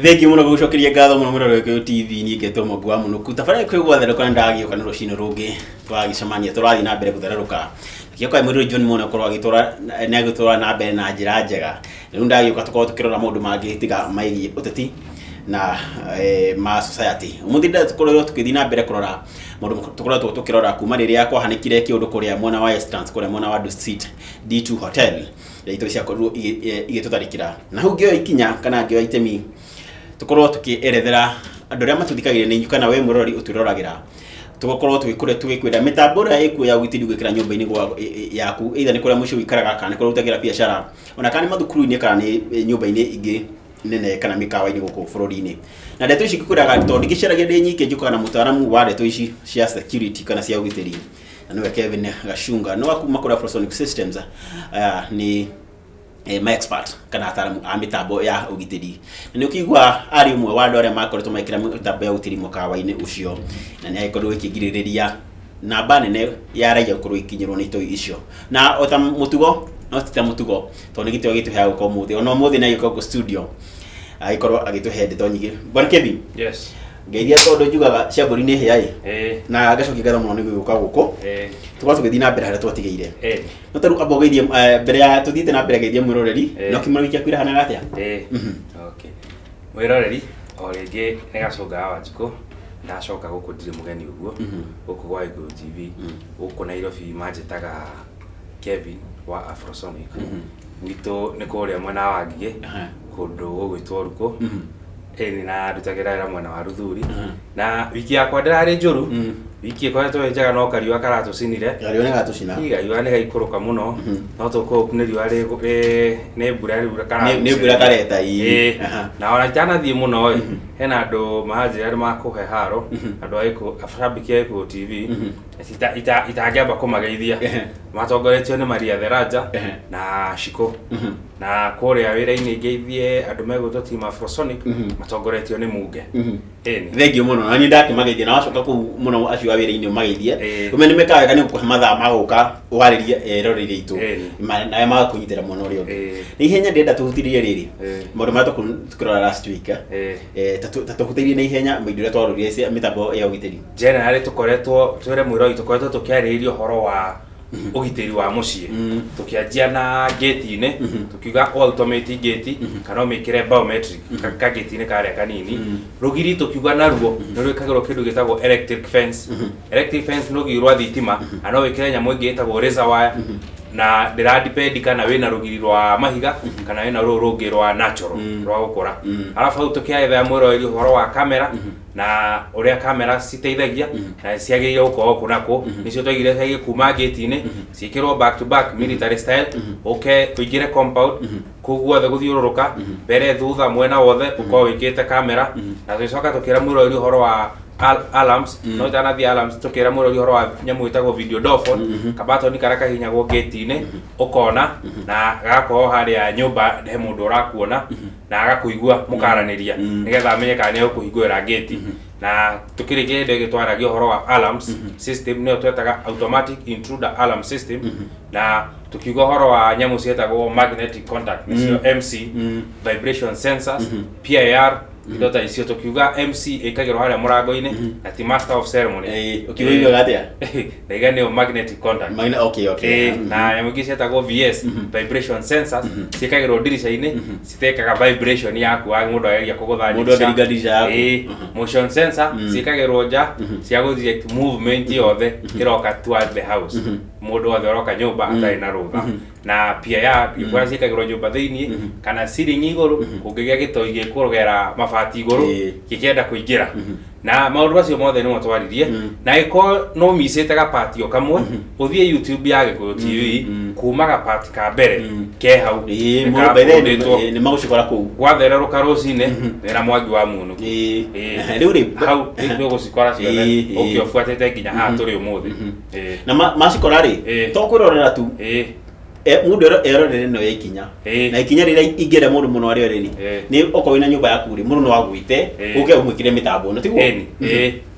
Thank you muno gucokeria ngatho muno mwirorero kyo TV ni ngeto mogwa muno kutafara kwe gwatherũka ndagioka ni rucini rungi twagicemania turathi na mbere gutherũka kĩoka mwirorero John muno korwo agitora ni agitora na mbere na njira njega riu ndagioka tukorwo tukirora maundu mangi tiga maigi uteti na ma society umuthinde tukorwo tukithi na mbere kurora maundu tukorwo tukirora kuma riria kwahanikire kiundu kuria mwena wa Estrans kuria mwena wa Dusit D2 Hotel yaito cia korwo igitutharikira na hu ngio ikinya kana ngio itemi tukorwo tukierethera andu aria matuthikagire ni kana we murori uturoragira tugokorwo tugikwira mitambo ria ikuo ya gwitiri gwikira nyumba-ini yaku either ni kuria mucio wikaraga kana kuria utagira biashara ona kana mathukuru-ini kana ni nyumba-ini ingi nene kana mikawa-ini guku bururi-ini na ndeto ici kikuraga tondu gicaragia ndi nyike njukaga na mutaramu wa ndeto ici cia security kana cia ugitiri na niwe Kevin Gashunga no akuma kura Afrosonic Systems ni my expert kana ataramu a mitambo ya ugitiri ni ukigwa ari umwe wa andu aria makoretwo makira mitambo ya ugitiri mukawa-ini ucio na ni agikorwo ikigiririria namba nene ya raia gukorwo ikinyirwo ni itoi icio na ota mutugo no tita mutugo tondu gitio gituhea guko muthi ona muthi na giko studio agikorwo agituhe ndeto nyingi bwana Kevin. Yes ngeiria tondu njugaga ciamburi ni hia na gacoki gatho muno ni guka guko tukwa tugithi na mbere haria twatigeire no taru abogeithie mbere ya tuthite na mbere geithie mwiroreri no kimurikia kwira hana gatia okay mwiroreri o ringi ni Gacunga wa Njiko ndacoka guku ndiri mugeni uguo guku gwa Iguru TV guku Nairobi manjitaga Kevin wa Afrosonic ngito ni kuria mwena wa Ngige kundu gugwitwo Ruko ni na ndutagira wira mwena wa Ruthuri na wiki yakwa ndirari njuru wiki ikoretwo njaga no kariwa karatucinire kariwa ni gatucina kariwa ni gaikuruka muno no tuko ni riwa ni mbura riura kana ni mbura kareta na ona janathie muno hena andu mahanjira ari makuhe haro andu aiko Afrabiki aiko TV itangĩamba kumageithia matongoretio ni Maria Theraja na Shiko na kuria wira-ini ngeithie andu megwitwo team Afrosonic matongoretio ni Muge thank you muno nani ndakimageithia na wacoka ku muno acio wira-ini umageithie umene mekaga kani kuhe mathaa maguka waririe rorire itu na magakunyitira muno rio ni ihenya ndenda tuhutirie riri maundu ma tukirora last week tatuhutirie na ihenya maindu ria twarorire cia mitambo ya ugitiri generally tukoretwo twire mwiroi tukoretwo tukiarĩrĩria uhoro wa ugitiri wa mucie tukianjia na gate-ini tukiuga automate gate kana umikire biometric ka gate-ini karia kanini rugiri tukiuga naruo ni rwikagirwo kindu gitagwo electric fence electric fence no girwa thitima ana wikire nyamu ingi itagwo razor wire na ndira depend kana wina rugiri rwa mahiga kana wina rungi rwa natural rwa gukura alafu tukiaetha mwiroi uhoro wa kamera na uria kamera citeithagia na ciagirire gukorwo kunako nicio twagire ciagire kuma gate-ini cikirwo back to back military style kuingire compound kuguothe guthiururuka mbere thutha mwena wothe ukorwo wikite kamera na tucoka tukira mwiroi uhoro wa alarms no janathi alarms tukira mwiroi uhoro wa nyamu itagwo video doorphone kabatoni karaka hinyagwo gate-ini ukona na gakorwo haria nyumba he mundu urakuona na agakuigua mukaraniria nigetha amenye kana ni ukuhingura gate na tukirikie ndege twaragia uhoro wa alarms system ni twetaga automatic intruder alarm system na tukiuga uhoro wa nyamu cietagwo magnetic contact nicio MC vibration sensors PIR idota icio tukiuga MC ikagirwo haria murango-ini na ti master of ceremony ukiuga gatia ndaiga ni magnetic contact okay na nyamu ingi cietagwo VS vibration sensors cikagirwo ndirisha-ini citekaga vibration yaku wa mundu ageria kugutha mundu ageria ndirisha yaku motion sensor cikagirwo nja cia gu direct movement yothe iroka towards the house mundu othe uroka nyumba atari na rutha na PIR ikora cikagirwo nyumba thiini kana ceiling iguru kungigia gitoi gikurugera mabati iguru kikienda kuingira na maundu macio mothe ni twaririe na iko no misite ga part o kamwe uthie YouTube ya Gikuyu TV kuma ga part ka mbere ke hau ni magucikora ku gwathererũka rucine wira mwangi wa munu riu ri hau ndio gucikora ciothe ukiofuatite nginya haha turi umuthi na macikora ri to kwirorera tu mundu erorere no ikinya na ikinya rira ingire mundu muno ari oreri ni oko wina nyumba yaku ri mundu no agwite uke umwikire mitambo no tiguo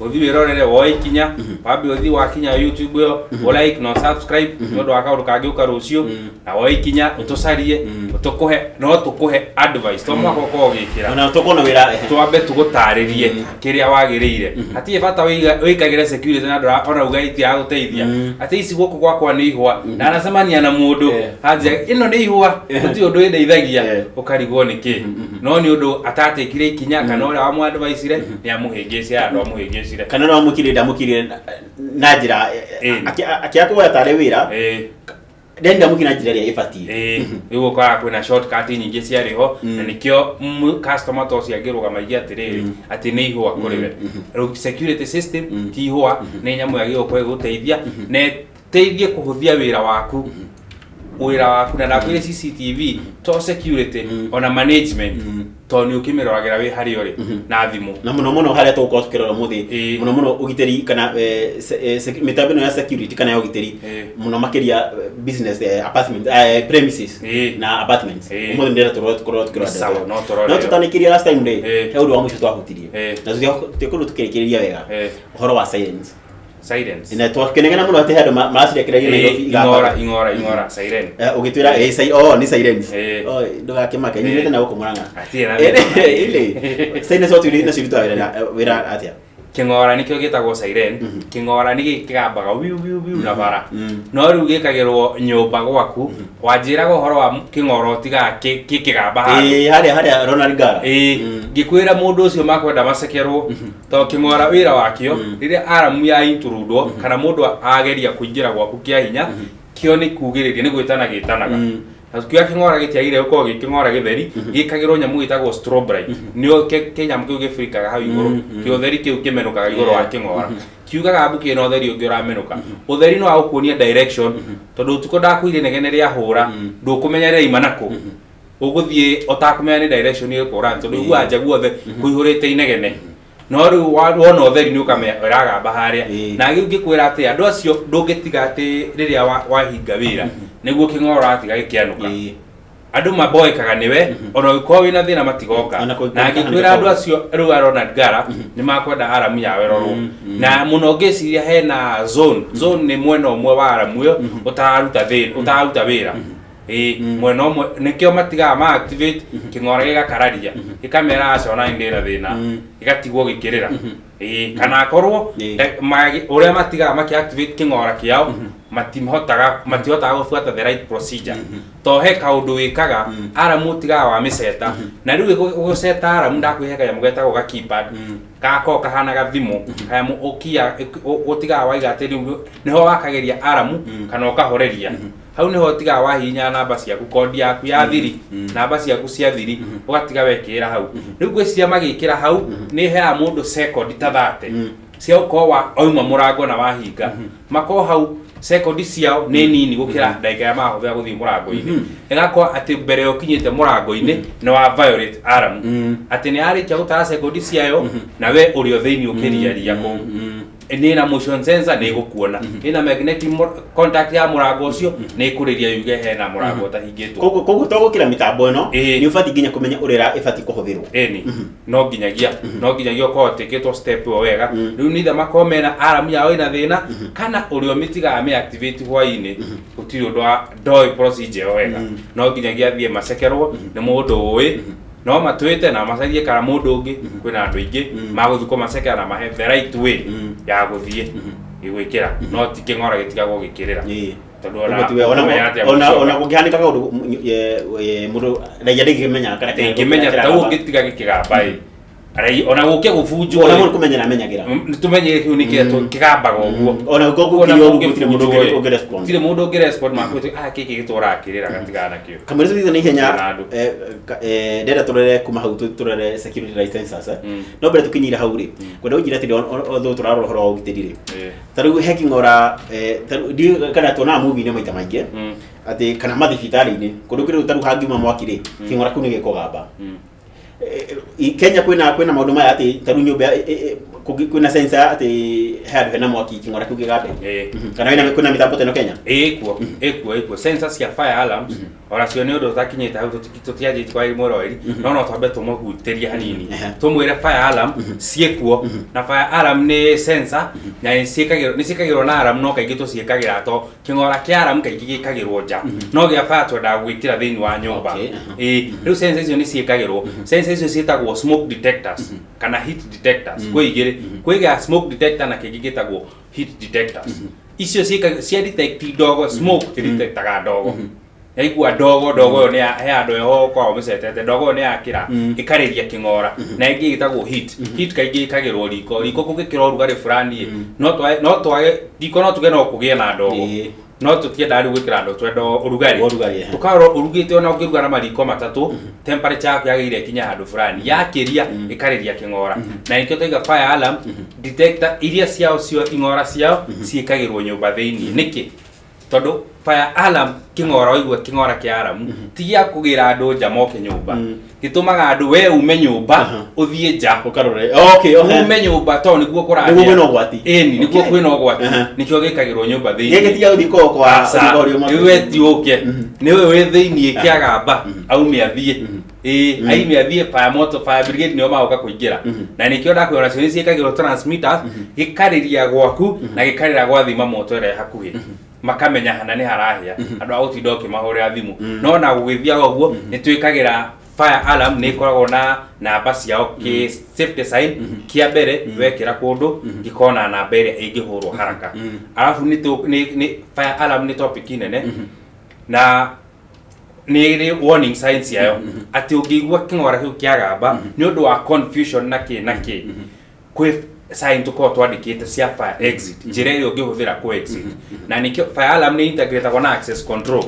uthi wirorere woe ikinya wabi uthi wakinya YouTube yo like no subscribe no ndo akaundu kangiuka rucio na woe ikinya utucarie utukuhe no tukuhe advice to mwako ko gikira na tukona wira twambe tugutaririe kiria wagirire ati bata wikagire security na ndora ona ugaiti ya guteithia ati ici guku gwakwa ni ihwa na anacemania na mundu anje ino ni ihwa uti undu ndeithagia ukarigwo niki no ni undu atatikire ikinya kana ora amu advice ni amuhingicire andu amuhingicire kana no amukire ndamukire na njira akiakuwa tare wira ndenda mukina njira ya ifatie igo kwa kwina shortcut nyingi ciariho na nikio customer to ciagirwa maigi atiriri ati ni ihwa kuriwe security system ti ihwa ni nyamu yagio kwa guteithia ne teithie kuhuthia wira waku na nakwire CCTV to security ona management to ni ukimiroragera wi hari ori na thimu na muno haria to ukirora muthi muno ugiteri kana mitambo ya security kana ya ugiteri muno makiria business apartment premises na apartments muthi ndera turot no tutanikiria last time day he undu wa mwisho twahutirie na tukuru tukirikiria wega uhoro wa silence ina twakenegana muno ati handu macire kiragia Nairobi ingora siren ugitwira ni silence ndugakimaka nyite na gukumuranga ile silence oturi na ciruta wira atia kingora nikio gitagwo siren kingora ni kigambaga wiu na bara no riu gikagirwo nyumba gwaku wanjira horo wa kingora otiga kikigamba haria Ronald Gara gikwira mundu ucio makwenda macekerwo to kingora wira wakio riria aramu ya inturudwo kana mundu ageria kuingira gwaku kia hinya kio ni kugiriria ni gwitanaga Kia kingora gitiagire uko gikingora githeri gikagirwo nyamu gitagwo strobe nio kenyamu kiu gifrikaga hau iguru kio theri kiu kimenukaga iguru wa kingora kiugaga mbuki no theri ungi uramenuka utheri no agukuonia direction tondu tuko ndakuire negene ria hura ndukumenyerera imanako uguthie otakumenya ni direction iri kura tondu igua njagu othe kuihurite inegene no riu wona utheri ni ukamenya uragamba haria na gikwira ati andu acio ndungitiga ati riria wahinga wira niguo kingora atiga gikianuka andu maboekaga niwe ona uko wina thina matigoka na gikwira andu acio riu Ronald Gara ni makwenda aramu ya werorwo na muno ngeciria hena zone ni mwena umwe wa aramu yo utaruta wira mwena umwe nikio matiga ma activate kingora gigakararia gikamera acona indira thina gigatigwo gikirira kana korwo uria matiga maki activate kingora kiao matihotaga gufuata the right procedure to he kaundu wikaga aramu tiga wa miseta na riu guseta aramu ndakwihega ya mugeta go keypad kako kahana ga thimu kaya mu ukia utiga wa igate riu niho wakageria aramu kana ukahoreria hau niho tiga wa hinya namba ciaku kodi yaku ya thiri namba ciaku cia thiri ugatiga wekira hau riu gwiciria magikira hau ni hea mundu second ta 30 cia ukowa oima murango na wahinga mako hau sekondi ciao ni nini gukira ndagika ya mahutha guthii murango-ini igakwa ati mbere ukinyite murango-ini ni wa violate aramu ati ni arikia gutara sekondi ciao na we uri thiini ukiriaria ko ni na motion sensor ni gukuona ina magnetic contact ya murango ucio ni kuriria yuge hena murango tahingitwo koguo to gukira mitambo ino ni ubati nginya kumenya urira ibati kuhuthirwo no nginyagia ko tikitwo step wega riu ni tha makomena aramu yao ina thina kana urio mitiga ame activate hwaini utiri ndoi procedure wega no nginyagia thie macekerwo ni mundu uwi no matwite na macarie kana mundu ungi kwina andu ingi maguthuko macekera na mahe the right way ya guthie igwikira no ti kingora gitigagwo gikirira tondu ona gukihanika kaundu mundu raia ndingimenya kana ngimenya tawo gitiga gikigamba ona guke gubunjwo ona mundu kumenyera menyagira tumenye kiu niketwo kigambaga uguo ona guko gutire mundu ungi tire mundu ungi respond makwete kiki gitwara akirira gatigana kio kamurizo thitha ni henya ndera turere kuma hau turere security licenses no mbere tukinyira hau ri kwenda ujira ati otho turarora horo ugitiri taru hacking ora kana tuna movie ne maita maingi ati kana mathibitari-ini kundu kiri taru hangiuma mwakire kingora kuni gikogamba Kenya kwina maundu maya ati taru nyumba kwina sensor ati handu hena mwaki kingora kiu gigabe kana kwina mitambo teno Kenya ekuo sensors cia fire alarms ora cio ni undu utakinyite hau tutiaje kwa imorori no twambe tumuhutiria hanini tumwire fire alarm ciekuo na fire alarm ni sensor na nicikagirwo na alarm no kaingi tuciikagira to kingora kia alarm kaingi gikagirwo nja no gia fire twenda gwikira thiini wa nyumba riu sensors icio nicikagirwo sensors icio cietagwo smoke detectors kana heat detectors kwiga smoke detector na kingi gitagwo heat detectors icio cia detect ndogo smoke detectaga ndogo yaigua ndogo yo ni he andu eho kwa mucetete ndogo ni yakira ikariria kingora na ingi gitagwo heat kaingi ikagirwo riko kugikira urugari fulani no twage riko no tuge no kugie na ndogo no tutienda ari gwikira ndo twendo urugari tukaro urugite ona ukiruga na mariko matatu temperature yako yagire kinya handu fulani yakiria ikariria kingora na ikyo toiga fire alarm detector iria ciao cio ingora ciao ciikagirwo nyumba thiini niki tondu fire alarm kingora waigua kingora kia alarm tigia kugira andu nja moke nyumba gitumaga andu we ume nyumba uthie nja ukarore ume nyumba to niguo kurathia niguo kwina ugwati niguo kwina ugwati nikyo gikagirwo nyumba thiini gitiga uthiko kwa rigorio iwe tiuke niwe we thiini kiagamba aume athie aime athie fire brigade nio maoka kuingira na nikyo ndakwira cio ciikagirwo transmitters gikariria gwaku na gikarira gwa thima moto ire hakuhi makamenya hana ni harahia andu agutinda ukimahurira thimu no na gugithia guo ni twikagira fire alarm ni koragwo na namba ciao ki safety sign kia mbere wekira kundu gikona namba ire ingihurwo haraka alafu ni fire alarm ni topic nene na ni warning signs yayo ati ungigwa kingora kiu kiagamba ni undu wa confusion na ki kwi sign tuko twandikite cia fire exit njira iyo ngihuthira ku exit na nikyo fire alarm ni integrated na access control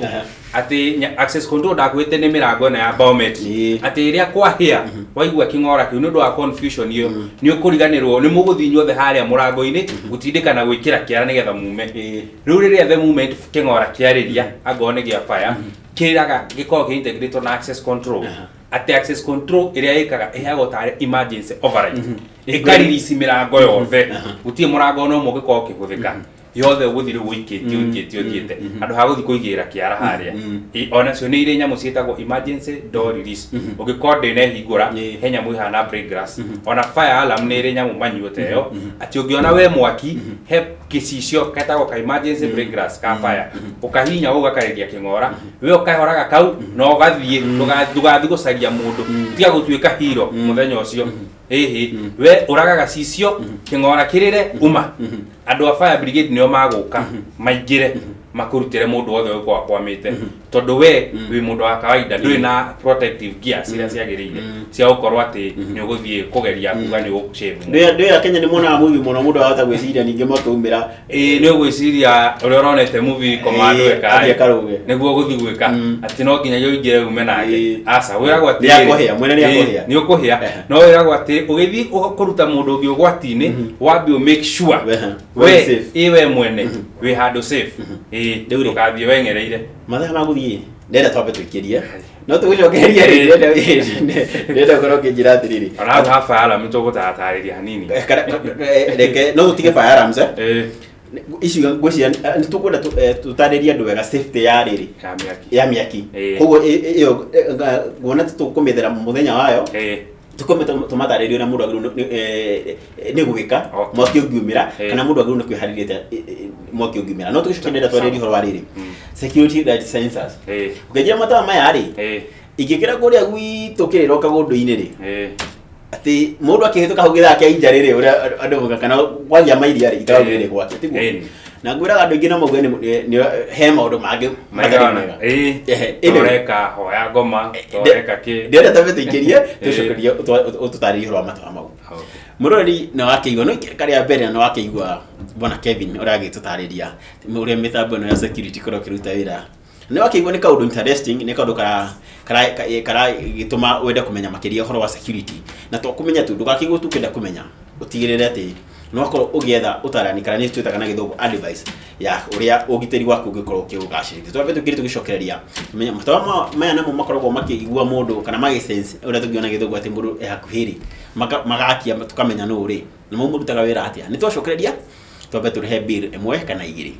ati access control ndakwite ni mirango na ya biometry ati iria kwa here waigua kingora kiu nundu wa confusion iyo ni ukuriganirwo ni muguthinyo the haria murango-ini gutindika na gwikira kiara nigetha mume riu riria the moment kingora kiariria agone gia fire kiraga giko integrated na access control ati access control iria ikaga ihago tare emergency override ikaririci mirango yothe gutie murango no mugiko kihuthika yothe guthire guikitio thiete andu ha guthi kuigira kiara haria ona cio ni ire nyamu cietagwo emergency door release ugikode ne hingura he nyamu ihana break glass ona fire alarm ni ire nyamu manyuote yo ati ungiona we mwaki he kicicio ketagwo ka emergency break glass ka fire ukahinya ugakariria kingora we ukahoraga kau no gathie ndugathi gucaria mundu tiga gutuika hero muthenya ucio we uragaga cicio kingora kirire uma andu a fire brigade nio maguka maingire makurutire mundu wothe uko akwamite tondu we wi mundu wa kawaida nduri na protective gear ciria ciagirire cia ukorwo ati ni uguthie kugeria kuga ni ushave ndio ya Kenya ni mona movie muno mundu ahota gwiciria ninge matumira ni ugwiciria uria uronete movie commando ekaruge niguo guthi gwika ati no nginya yo ingire ume nake asa wiragwo ati ni ukuhia no wiragwo ati ugithi kuruta mundu ungi ugwati-ini wambi make sure we iwe mwene we handle safe ndukathie wengereire mathaa maguthie ndenda twambe twikirie no tugucokeria ri ndenda korwo kinjira atiriri ona ha fire alarm tugutatarĩria hanini reke no tutige fire alarms icio ngwiciria ni tukwenda tutariria andu wega safety ya riri ya miaki koguo iyo ngona tukumithera muthenya wayo tukometa tumataririo na mundu agiru ni gwika mwaki ungiumira kana mundu agiru ni kwihariria mwaki ungiumira no tugicokenera twariri horo wariri security that sensors ukejia mata maya ri igikira kuria gwitukirira kagundu-ini ri ati mundu akihituka hugitha kia inja riri uria andu muga kana kwagia mairia ri ikawire gwake tiguo na ngwira andu ingi no mauge ni he maundu mangi magana toreka hoya ngoma toreka ki ndenda tabetikirie tucokerie ututaririe horo mata mau murori na wakeigwa no karia mbere na wakeigwa bona Kevin uragi tutariria uria mitambo no ya security koro kiruta wira ni wakeigwa ni kaundu interesting ni kaundu kara gituma wenda kumenya makiria horo wa security na to kumenya tu ndukakigwo tu kenda kumenya utigirire ati no akorwo ugietha utarani kana ni twitaga na githungu advice ya uria ugiteri waku ungikorwo ukigacirithia twambe tukiri tugicokereria menya matawa maya namo makoragwo makigua mundu kana magi sense uria tungiona githungu ati mundu hakuhiri magakia tukamenya no uri na mundu murutaga wira atia ni twacokereria twambe turihe bill imwe kana igiri